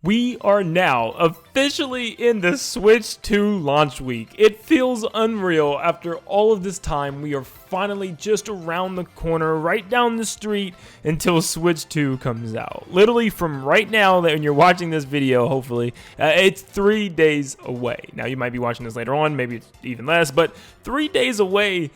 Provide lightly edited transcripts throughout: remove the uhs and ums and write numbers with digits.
We are now officially in the Switch 2 launch week. It feels unreal after all of this time. We are finally just around the corner, right down the street until Switch 2 comes out. Literally from right now that when you're watching this video, hopefully, it's 3 days away. Now you might be watching this later on, maybe it's even less, but 3 days away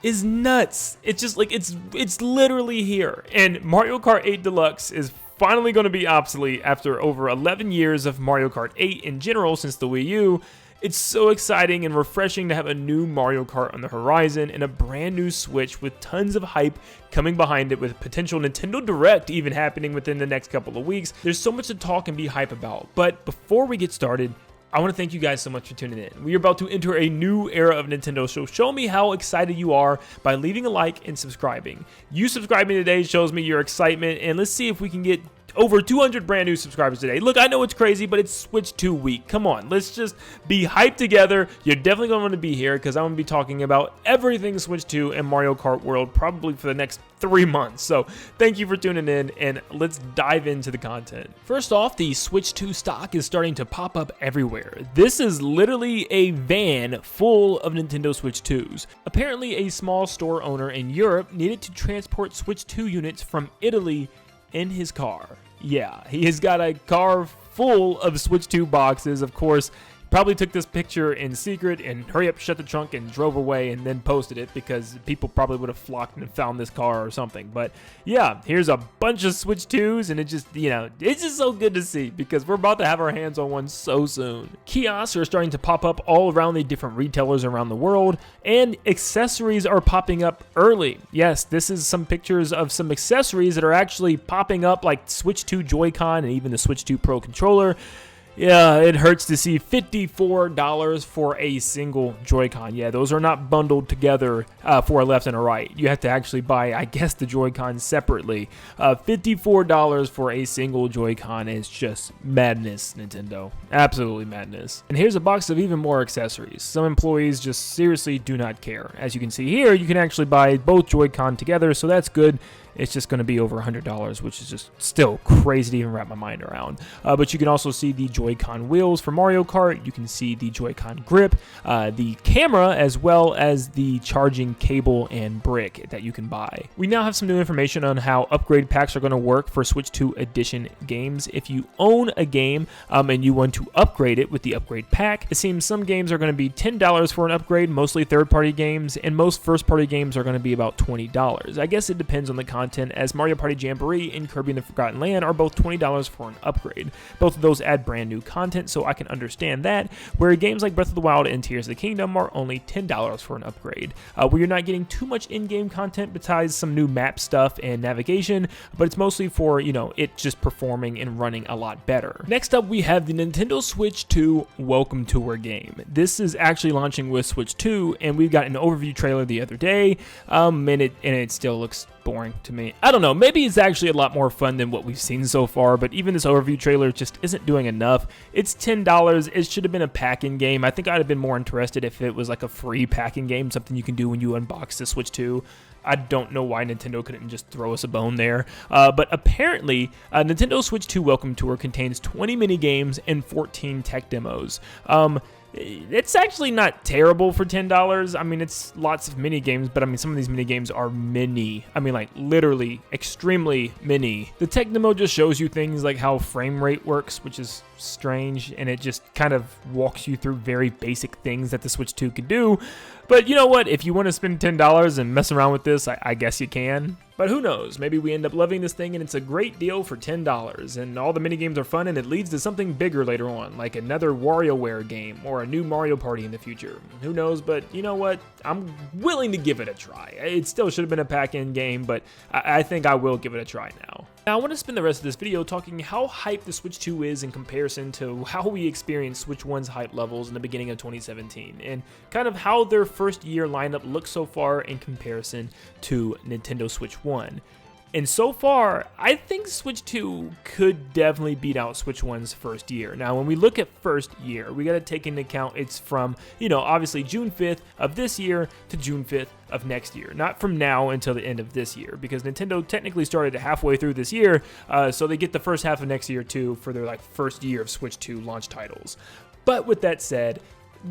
is nuts. It's just like, it's literally here. And Mario Kart 8 Deluxe is finally going to be obsolete after over 11 years of Mario Kart 8 in general since the Wii U. It's so exciting and refreshing to have a new Mario Kart on the horizon and a brand new Switch with tons of hype coming behind it, with potential Nintendo Direct even happening within the next couple of weeks. There's so much to talk and be hype about. But before we get started, I want to thank you guys so much for tuning in. We are about to enter a new era of Nintendo, so show me how excited you are by leaving a like and subscribing. You subscribing today shows me your excitement, and let's see if we can get over 200 brand new subscribers today. Look, I know it's crazy, but it's Switch 2 week. Come on, let's just be hyped together. You're definitely going to want to be here because I'm going to be talking about everything Switch 2 and Mario Kart World probably for the next 3 months. So thank you for tuning in, and let's dive into the content. First off, the Switch 2 stock is starting to pop up everywhere. This is literally a van full of Nintendo Switch 2s. Apparently, a small store owner in Europe needed to transport Switch 2 units from Italy in his car. Yeah, he has got a car full of Switch 2 boxes. Of course, probably took this picture in secret and hurry up, shut the trunk, and drove away and then posted it because people probably would have flocked and found this car or something. But yeah, here's a bunch of Switch 2s, and it just, it's just so good to see because we're about to have our hands on one so soon. Kiosks are starting to pop up all around the different retailers around the world, and accessories are popping up early. Yes, this is some pictures of some accessories that are actually popping up, like Switch 2 Joy-Con and even the Switch 2 Pro controller. Yeah, it hurts to see $54 for a single Joy-Con. Yeah, those are not bundled together for a left and a right. You have to actually buy, I guess, the Joy-Con separately. $54 for a single Joy-Con is just madness, Nintendo. Absolutely madness. And here's a box of even more accessories. Some employees just seriously do not care. As you can see here, you can actually buy both Joy-Con together, so that's good. It's just going to be over $100, which is just still crazy to even wrap my mind around. But you can also see the Joy-Con wheels for Mario Kart. You can see the Joy-Con grip, the camera, as well as the charging cable and brick that you can buy. We now have some new information on how upgrade packs are going to work for Switch 2 Edition games. If you own a game and you want to upgrade it with the upgrade pack, it seems some games are going to be $10 for an upgrade, mostly third-party games, and most first-party games are going to be about $20. I guess it depends on the content, as Mario Party Jamboree and Kirby and the Forgotten Land are both $20 for an upgrade. Both of those add brand new content, so I can understand that, where games like Breath of the Wild and Tears of the Kingdom are only $10 for an upgrade, where you're not getting too much in-game content besides some new map stuff and navigation, but it's mostly for, it just performing and running a lot better. Next up, we have the Nintendo Switch 2 Welcome Tour game. This is actually launching with Switch 2, and we've got an overview trailer the other day, and it still looks boring to me. I don't know, maybe it's actually a lot more fun than what we've seen so far, but even this overview trailer just isn't doing enough. It's $10. It should have been a pack-in game. I think I'd have been more interested if it was like a free pack-in game, something you can do when you unbox the Switch 2. I don't know why Nintendo couldn't just throw us a bone there. But apparently, Nintendo Switch 2 Welcome Tour contains 20 mini-games and 14 tech demos. It's actually not terrible for $10. I mean, it's lots of mini games, but I mean, some of these mini games are mini. I mean, like literally extremely mini. The tech demo just shows you things like how frame rate works, which is strange, and it just kind of walks you through very basic things that the Switch 2 can do. But you know what? If you want to spend $10 and mess around with this, I guess you can. But who knows? Maybe we end up loving this thing and it's a great deal for $10, and all the minigames are fun and it leads to something bigger later on, like another WarioWare game or a new Mario Party in the future. Who knows? But you know what? I'm willing to give it a try. It still should have been a pack-in game, but I think I will give it a try now. Now, I want to spend the rest of this video talking how hyped the Switch 2 is in comparison to how we experienced Switch 1's hype levels in the beginning of 2017, and kind of how their first year lineup looks so far in comparison to Nintendo Switch 1. And so far, I think Switch 2 could definitely beat out Switch 1's first year. Now, when we look at first year, we got to take into account it's from, obviously June 5th of this year to June 5th of next year. Not from now until the end of this year, because Nintendo technically started halfway through this year, so they get the first half of next year too for their first year of Switch 2 launch titles. But with that said,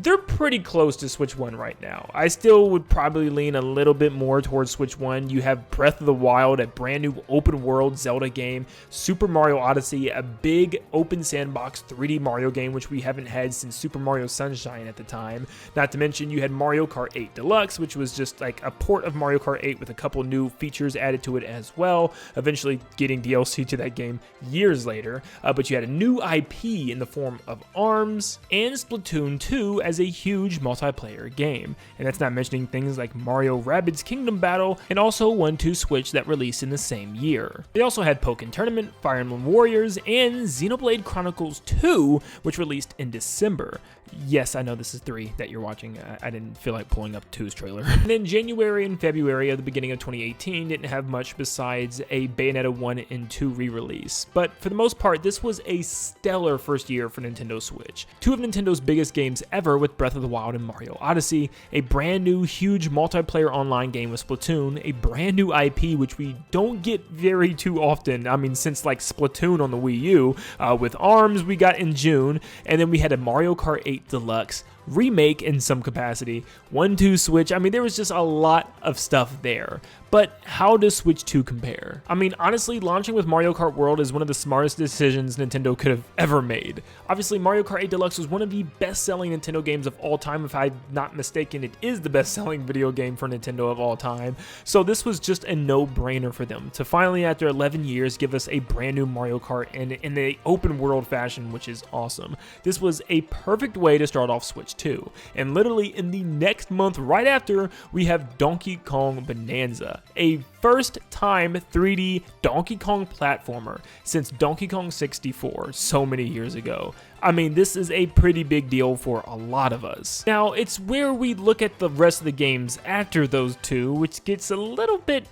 they're pretty close to Switch 1 right now. I still would probably lean a little bit more towards Switch 1. You have Breath of the Wild, a brand new open world Zelda game, Super Mario Odyssey, a big open sandbox 3D Mario game, which we haven't had since Super Mario Sunshine at the time. Not to mention you had Mario Kart 8 Deluxe, which was just like a port of Mario Kart 8 with a couple new features added to it as well, eventually getting DLC to that game years later. But you had a new IP in the form of ARMS and Splatoon 2 as a huge multiplayer game, and that's not mentioning things like Mario Rabbids Kingdom Battle and also 1-2 Switch that released in the same year. They also had Pokken Tournament, Fire Emblem Warriors, and Xenoblade Chronicles 2, which released in December. Yes, I know this is 3 that you're watching. I didn't feel like pulling up 2's trailer. And then January and February of the beginning of 2018 didn't have much besides a Bayonetta 1 and 2 re-release. But for the most part, this was a stellar first year for Nintendo Switch. Two of Nintendo's biggest games ever with Breath of the Wild and Mario Odyssey, a brand new huge multiplayer online game with Splatoon, a brand new IP which we don't get very too often, since Splatoon on the Wii U, with ARMS we got in June, and then we had a Mario Kart 8 Deluxe remake in some capacity, 1-2 Switch. There was just a lot of stuff there. But how does Switch 2 compare? Honestly, launching with Mario Kart World is one of the smartest decisions Nintendo could have ever made. Obviously, Mario Kart 8 Deluxe was one of the best-selling Nintendo games of all time. If I'm not mistaken, it is the best-selling video game for Nintendo of all time. So this was just a no-brainer for them to finally, after 11 years, give us a brand new Mario Kart in the open-world fashion, which is awesome. This was a perfect way to start off Switch 2. And literally in the next month right after, we have Donkey Kong Bonanza, a first-time 3D Donkey Kong platformer since Donkey Kong 64 so many years ago. This is a pretty big deal for a lot of us. Now, it's where we look at the rest of the games after those two, which gets a little bit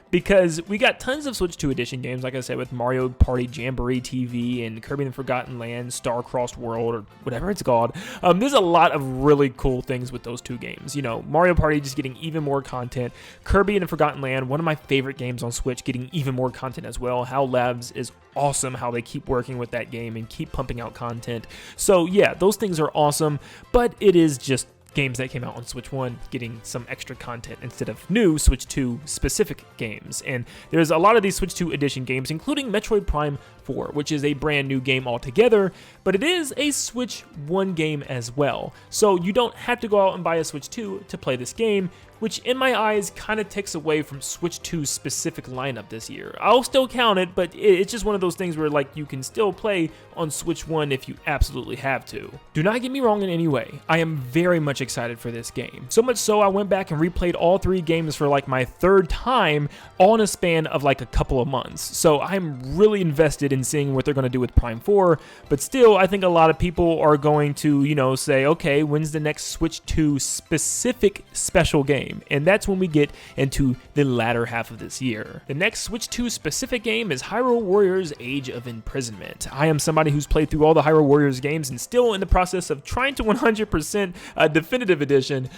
because we got tons of Switch 2 edition games, like I said, with Mario Party Jamboree TV and Kirby and the Forgotten Land, Star-Crossed World, or whatever it's called. There's a lot of really cool things with those two games. Mario Party just getting even more content. Kirby and the Forgotten Land, one of my favorite games on Switch, getting even more content as well. HAL Labs is awesome, how they keep working with that game and keep pumping out content. So yeah, those things are awesome, but it is just games that came out on Switch 1 getting some extra content instead of new Switch 2 specific games. And there's a lot of these Switch 2 edition games, including Metroid Prime 4, which is a brand new game altogether, but it is a Switch 1 game as well. So you don't have to go out and buy a Switch 2 to play this game, which in my eyes kind of takes away from Switch 2's specific lineup this year. I'll still count it, but it's just one of those things where you can still play on Switch 1 if you absolutely have to. Do not get me wrong in any way. I am very much excited for this game. So much so I went back and replayed all 3 games for my 3rd time, all in a span of a couple of months. So I'm really invested in seeing what they're going to do with Prime 4, but still I think a lot of people are going to, say, okay, when's the next Switch 2 specific special game? And that's when we get into the latter half of this year. The next Switch 2 specific game is Hyrule Warriors Age of Imprisonment. I am somebody who's played through all the Hyrule Warriors games and still in the process of trying to 100% Definitive Edition,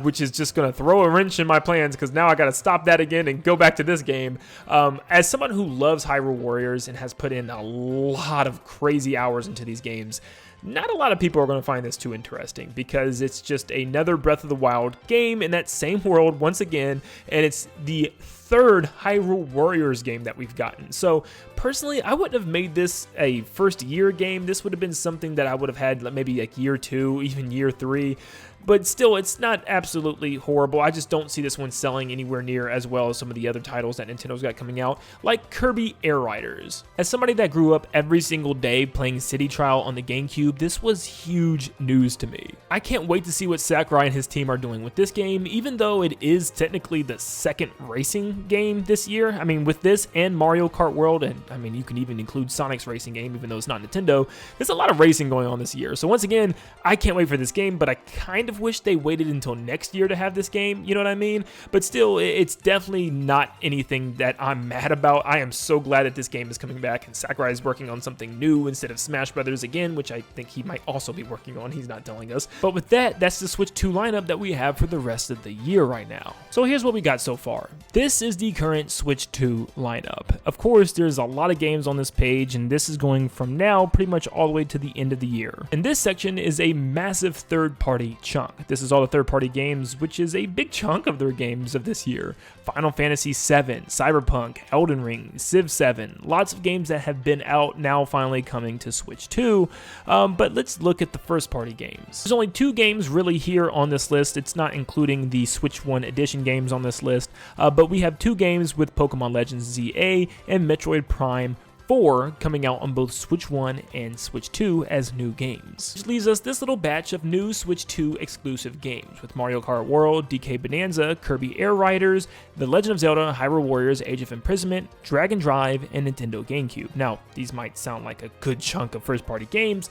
which is just going to throw a wrench in my plans because now I got to stop that again and go back to this game. As someone who loves Hyrule Warriors and has put in a lot of crazy hours into these games, not a lot of people are going to find this too interesting because it's just another Breath of the Wild game in that same world once again, and it's the 3rd Hyrule Warriors game that we've gotten. So personally, I wouldn't have made this a first year game. This would have been something that I would have had maybe year 2, even year 3. But still, it's not absolutely horrible. I just don't see this one selling anywhere near as well as some of the other titles that Nintendo's got coming out, like Kirby Air Riders. As somebody that grew up every single day playing City Trial on the GameCube, this was huge news to me. I can't wait to see what Sakurai and his team are doing with this game, even though it is technically the 2nd racing game this year. With this and Mario Kart World and I mean, you can even include Sonic's racing game, even though it's not Nintendo. There's a lot of racing going on this year. So once again, I can't wait for this game, but I kind of wish they waited until next year to have this game, you know what I mean? But still, it's definitely not anything that I'm mad about. I am so glad that this game is coming back, and Sakurai is working on something new instead of Smash Brothers again, which I think he might also be working on. He's not telling us. But with that, that's the Switch 2 lineup that we have for the rest of the year right now. So here's what we got so far. This is the current Switch 2 lineup. Of course, there's a lot of games on this page, and this is going from now pretty much all the way to the end of the year. And this section is a massive third-party chunk. This is all the third-party games, which is a big chunk of their games of this year. Final Fantasy VII, Cyberpunk, Elden Ring, Civ 7, lots of games that have been out now finally coming to Switch 2, but let's look at the first-party games. There's only 2 games really here on this list. It's not including the Switch 1 edition games on this list, but we have 2 games with Pokemon Legends ZA and Metroid Prime 4 coming out on both Switch 1 and Switch 2 as new games. Which leaves us this little batch of new Switch 2 exclusive games with Mario Kart World, DK Bonanza, Kirby Air Riders, The Legend of Zelda, Hyrule Warriors, Age of Imprisonment, Dragon Drive, and Nintendo GameCube. Now, these might sound like a good chunk of first-party games,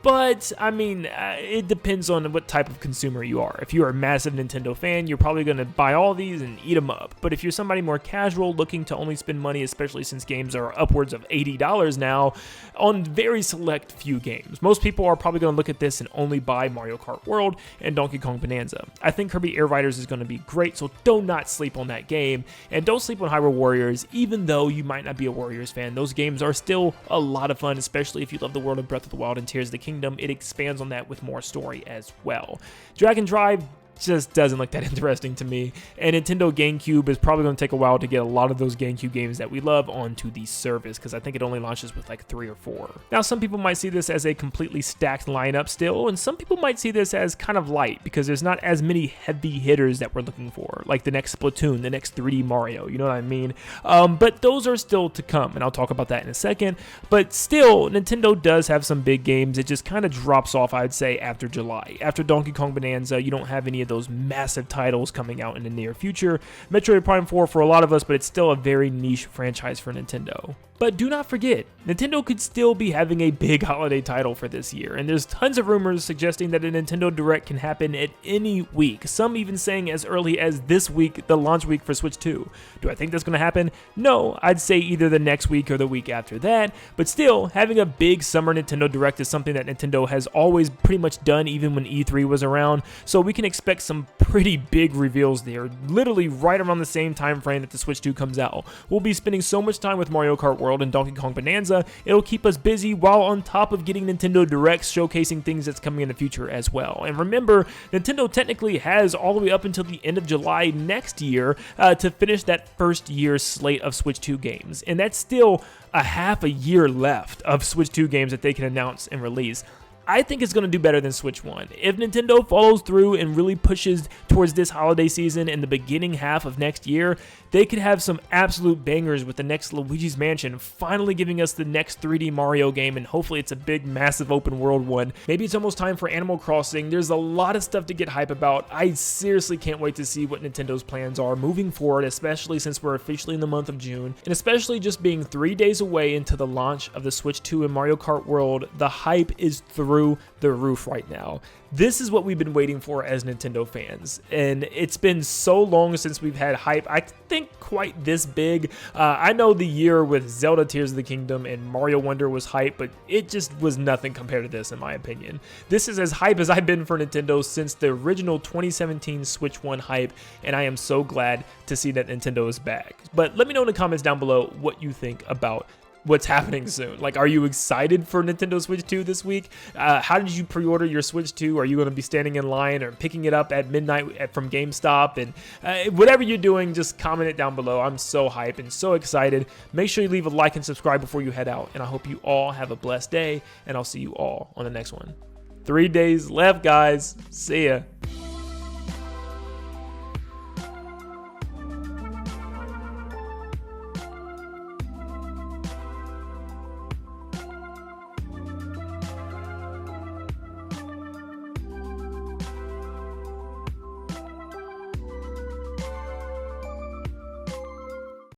but, I mean, it depends on what type of consumer you are. If you're a massive Nintendo fan, you're probably going to buy all these and eat them up. But if you're somebody more casual, looking to only spend money, especially since games are upwards of $80 now, on very select few games, most people are probably going to look at this and only buy Mario Kart World and Donkey Kong Bonanza. I think Kirby Air Riders is going to be great, so do not sleep on that game. And don't sleep on Hyrule Warriors, even though you might not be a Warriors fan. Those games are still a lot of fun, especially if you love the world of Breath of the Wild and Tears of the Kingdom. It expands on that with more story as well. Dragon Drive just doesn't look that interesting to me, and Nintendo GameCube is probably going to take a while to get a lot of those GameCube games that we love onto the service, because I think it only launches with like 3 or 4. Now, some people might see this as a completely stacked lineup still, and some people might see this as kind of light, because there's not as many heavy hitters that we're looking for, like the next Splatoon, the next 3D Mario, you know what I mean? But those are still to come, and I'll talk about that in a second. But still, Nintendo does have some big games. It just kind of drops off, I'd say, after July. After Donkey Kong Bonanza, you don't have any of those massive titles coming out in the near future. Metroid Prime 4 for a lot of us, but it's still a very niche franchise for Nintendo. But do not forget, Nintendo could still be having a big holiday title for this year, and there's tons of rumors suggesting that a Nintendo Direct can happen at any week, some even saying as early as this week, the launch week for Switch 2. Do I think that's going to happen? No, I'd say either the next week or the week after that, but still, having a big summer Nintendo Direct is something that Nintendo has always pretty much done even when E3 was around, so we can expect some pretty big reveals there, literally right around the same time frame that the Switch 2 comes out. We'll be spending so much time with Mario Kart World and Donkey Kong Bonanza, it'll keep us busy while on top of getting Nintendo Directs showcasing things that's coming in the future as well. And remember, Nintendo technically has all the way up until the end of July next year to finish that first year slate of Switch 2 games. And that's still a half a year left of Switch 2 games that they can announce and release. I think it's going to do better than Switch 1. If Nintendo follows through and really pushes towards this holiday season and the beginning half of next year, they could have some absolute bangers with the next Luigi's Mansion, finally giving us the next 3D Mario game, and hopefully it's a big, massive open world one. Maybe it's almost time for Animal Crossing. There's a lot of stuff to get hype about. I seriously can't wait to see what Nintendo's plans are moving forward, especially since we're officially in the month of June, and especially just being 3 days away into the launch of the Switch 2 and Mario Kart World. The hype is through the roof right now. This is what we've been waiting for as Nintendo fans, and it's been so long since we've had hype, I think quite this big. I know the year with Zelda Tears of the Kingdom and Mario Wonder was hype, but it just was nothing compared to this in my opinion. This is as hype as I've been for Nintendo since the original 2017 Switch 1 hype, and I am so glad to see that Nintendo is back. But let me know in the comments down below what you think about what's happening soon. Like, are you excited for Nintendo Switch 2 this week? How did you pre-order your Switch 2? Are you going to be standing in line or picking it up at midnight from GameStop? And whatever you're doing, just comment it down below. I'm so hyped and so excited. Make sure you leave a like and subscribe before you head out. And I hope you all have a blessed day, and I'll see you all on the next one. 3 days left, guys. See ya.